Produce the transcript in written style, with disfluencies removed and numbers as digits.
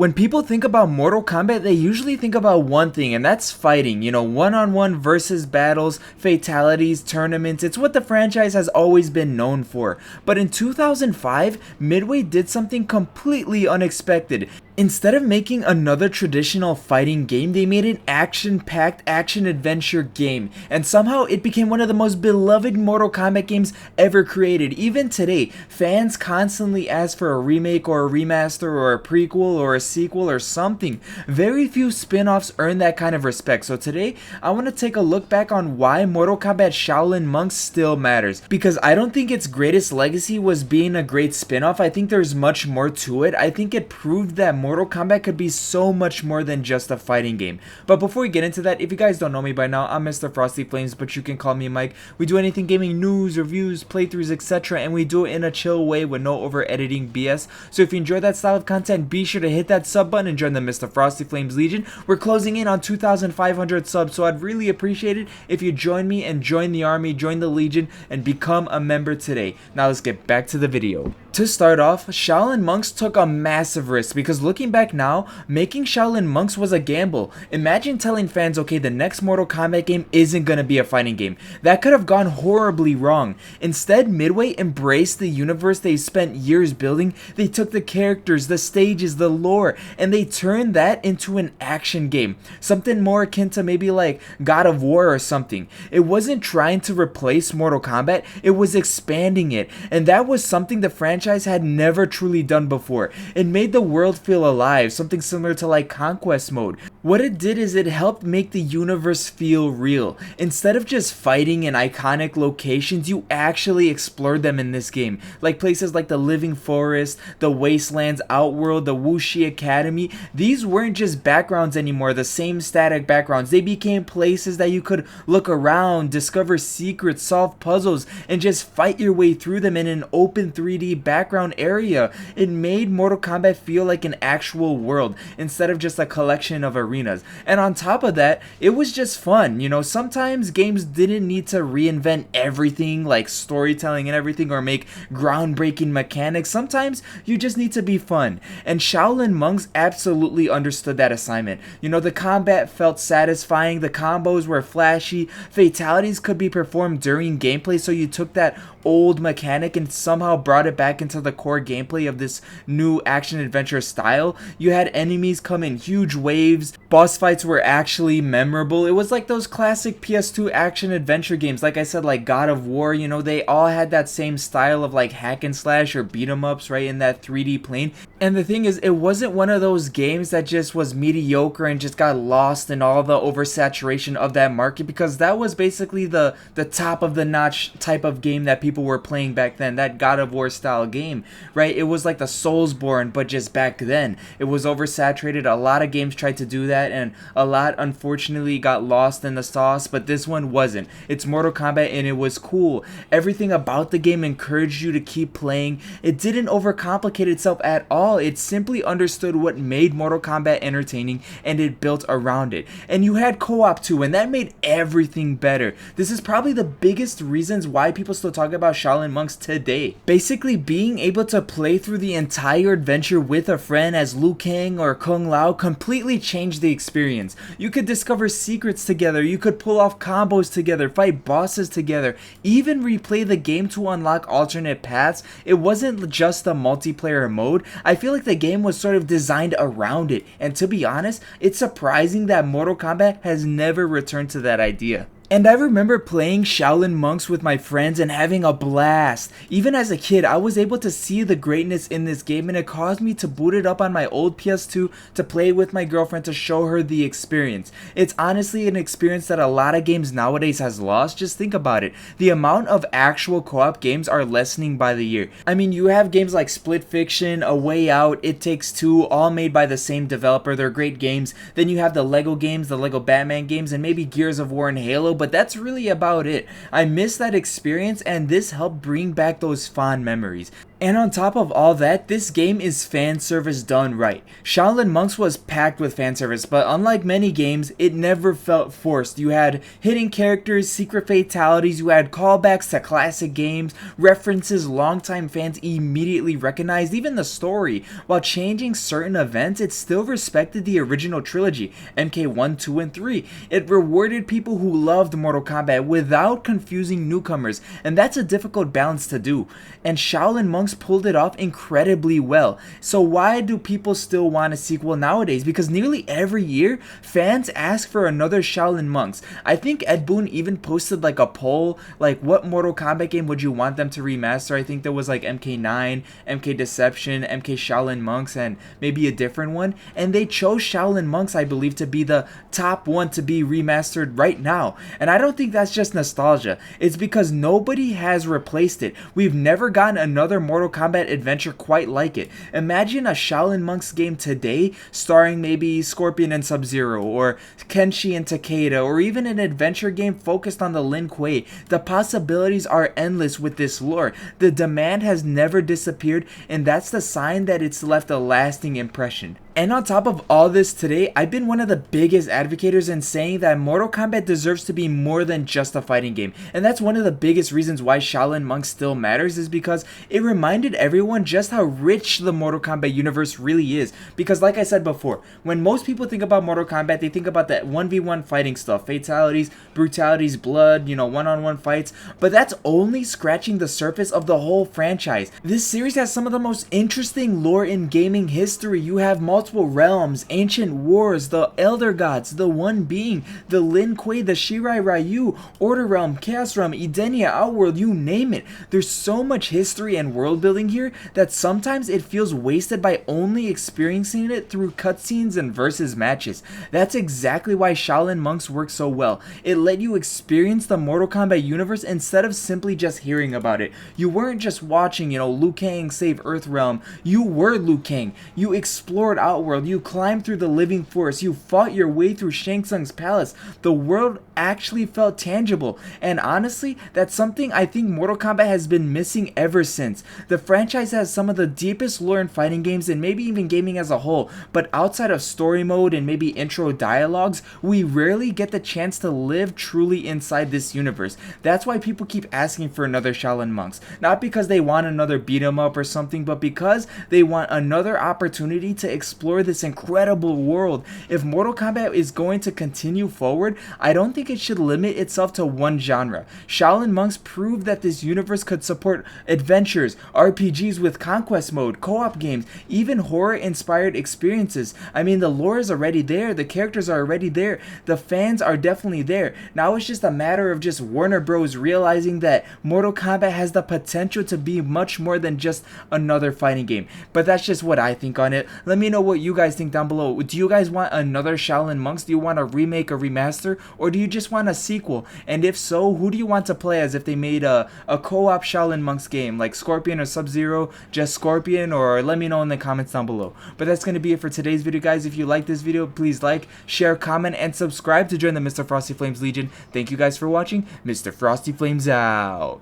When people think about Mortal Kombat, they usually think about one thing, and that's fighting. You know, one-on-one versus battles, fatalities, tournaments. It's what the franchise has always been known for. But in 2005, Midway did something completely unexpected. Instead of making another traditional fighting game, they made an action-packed action-adventure game, and somehow it became one of the most beloved Mortal Kombat games ever created. Even today, fans constantly ask for a remake or a remaster or a prequel or a sequel or something. Very few spin-offs earn that kind of respect, so today I want to take a look back on why Mortal Kombat Shaolin Monks still matters, because I don't think its greatest legacy was being a great spin-off. I think there's much more to it. I think it proved that Mortal Kombat could be so much more than just a fighting game. But before we get into that, if you guys don't know me by now, I'm Mr. Frosty Flames, but you can call me Mike. We do anything gaming, news, reviews, playthroughs, etc., and we do it in a chill way with no over editing BS. So if you enjoy that style of content, be sure to hit that sub button and join the Mr. Frosty Flames Legion. We're closing in on 2,500 subs, so I'd really appreciate it if you join me and join the army, join the Legion, and become a member today. Now let's get back to the video. To start off, Shaolin Monks took a massive risk, because looking back now, making Shaolin Monks was a gamble. Imagine telling fans, okay, the next Mortal Kombat game isn't gonna be a fighting game. That could have gone horribly wrong. Instead, Midway embraced the universe they spent years building. They took the characters, the stages, the lore, and they turned that into an action game. Something more akin to maybe like God of War or something. It wasn't trying to replace Mortal Kombat, it was expanding it. And that was something the franchise had never truly done before. It made the world feel alive, something similar to like Conquest mode. What it did is it helped make the universe feel real. Instead of just fighting in iconic locations, you actually explored them in this game. Like places like the Living Forest, the Wastelands, Outworld, the Wuxi Academy. These weren't just backgrounds anymore, the same static backgrounds. They became places that you could look around, discover secrets, solve puzzles, and just fight your way through them in an open 3D background area. It made Mortal Kombat feel like an actual world instead of just a collection of arenas. And on top of that, it was just fun. You know, sometimes games didn't need to reinvent everything like storytelling and everything or make groundbreaking mechanics. Sometimes you just need to be fun. And Shaolin Monks absolutely understood that assignment. You know, the combat felt satisfying, the combos were flashy, fatalities could be performed during gameplay, so you took that old mechanic and somehow brought it back into the core gameplay of this new action adventure style. You had enemies come in huge waves, boss fights were actually memorable. It was like those classic PS2 action adventure games, like I said, like God of War. You know, they all had that same style of like hack and slash or beat 'em ups, right, in that 3D plane. And the thing is, it wasn't one of those games that just was mediocre and just got lost in all the oversaturation of that market, because that was basically the top of the notch type of game that people were playing back then, that God of War style game, right? It was like the Soulsborne, but just back then. It was oversaturated. A lot of games tried to do that, and a lot unfortunately got lost in the sauce, but this one wasn't. It's Mortal Kombat and it was cool. Everything about the game encouraged you to keep playing. It didn't overcomplicate itself at all. It simply understood what made Mortal Kombat entertaining, and it built around it. And you had co-op too, and that made everything better. This is probably the biggest reasons why people still talk about Shaolin Monks today. Basically, being able to play through the entire adventure with a friend as Liu Kang or Kung Lao completely changed the experience. You could discover secrets together, you could pull off combos together, fight bosses together, even replay the game to unlock alternate paths. It wasn't just a multiplayer mode. I feel like the game was sort of designed around it, and to be honest, it's surprising that Mortal Kombat has never returned to that idea. And I remember playing Shaolin Monks with my friends and having a blast. Even as a kid, I was able to see the greatness in this game, and it caused me to boot it up on my old PS2 to play with my girlfriend to show her the experience. It's honestly an experience that a lot of games nowadays has lost. Just think about it. The amount of actual co-op games are lessening by the year. I mean, you have games like Split Fiction, A Way Out, It Takes Two, all made by the same developer. They're great games. Then you have the Lego games, the Lego Batman games, and maybe Gears of War and Halo, but that's really about it. I miss that experience, and this helped bring back those fond memories. And on top of all that, this game is fan service done right. Shaolin Monks was packed with fan service, but unlike many games, it never felt forced. You had hidden characters, secret fatalities, you had callbacks to classic games, references longtime fans immediately recognized, even the story. While changing certain events, it still respected the original trilogy, MK1, 2, and 3. It rewarded people who loved Mortal Kombat without confusing newcomers, and that's a difficult balance to do. And Shaolin Monks pulled it off incredibly well. So why do people still want a sequel nowadays? Because nearly every year, fans ask for another Shaolin Monks. I think Ed Boon even posted like a poll, like what Mortal Kombat game would you want them to remaster? I think there was like MK9, MK Deception, MK Shaolin Monks, and maybe a different one. And they chose Shaolin Monks, I believe, to be the top one to be remastered right now. And I don't think that's just nostalgia. It's because nobody has replaced it. We've never gotten another Mortal Kombat adventure quite like it. Imagine a Shaolin Monks game today starring maybe Scorpion and Sub-Zero, or Kenshi and Takeda, or even an adventure game focused on the Lin Kuei. The possibilities are endless with this lore. The demand has never disappeared, and that's the sign that it's left a lasting impression. And on top of all this today, I've been one of the biggest advocates in saying that Mortal Kombat deserves to be more than just a fighting game. And that's one of the biggest reasons why Shaolin Monks still matters, is because it reminded everyone just how rich the Mortal Kombat universe really is. Because like I said before, when most people think about Mortal Kombat, they think about that 1v1 fighting stuff, fatalities, brutalities, blood, one-on-one fights, but that's only scratching the surface of the whole franchise. This series has some of the most interesting lore in gaming history. You have multiple realms, ancient wars, the Elder Gods, the One Being, the Lin Kuei, the Shirai Ryu, Order Realm, Chaos Realm, Edenia, Outworld, you name it. There's so much history and world building here that sometimes it feels wasted by only experiencing it through cutscenes and versus matches. That's exactly why Shaolin Monks works so well. It let you experience the Mortal Kombat universe instead of simply just hearing about it. You weren't just watching, Liu Kang save Earthrealm. You were Liu Kang. You explored Outworld, you climbed through the living forest, you fought your way through Shang Tsung's palace. The world actually felt tangible, and honestly, that's something I think Mortal Kombat has been missing ever since. The franchise has some of the deepest lore in fighting games and maybe even gaming as a whole, but outside of story mode and maybe intro dialogues, we rarely get the chance to live truly inside this universe. That's why people keep asking for another Shaolin Monks. Not because they want another beat 'em up or something, but because they want another opportunity to explore this incredible world. If Mortal Kombat is going to continue forward, I don't think it should limit itself to one genre. Shaolin Monks proved that this universe could support adventures, RPGs with conquest mode, co-op games, even horror-inspired experiences. I mean, the lore is already there, the characters are already there, the fans are definitely there. Now it's just a matter of just Warner Bros. Realizing that Mortal Kombat has the potential to be much more than just another fighting game. But that's just what I think on it. Let me know what you guys think down below. Do you guys want another Shaolin Monks? Do you want a remake or remaster? Or do you just want a sequel? And if so, who do you want to play as if they made a co-op Shaolin Monks game? Like Scorpion or Sub-Zero? Just Scorpion? Or let me know in the comments down below. But that's going to be it for today's video, guys. If you like this video, please like, share, comment, and subscribe to join the Mr. Frosty Flames Legion. Thank you guys for watching. Mr. Frosty Flames out.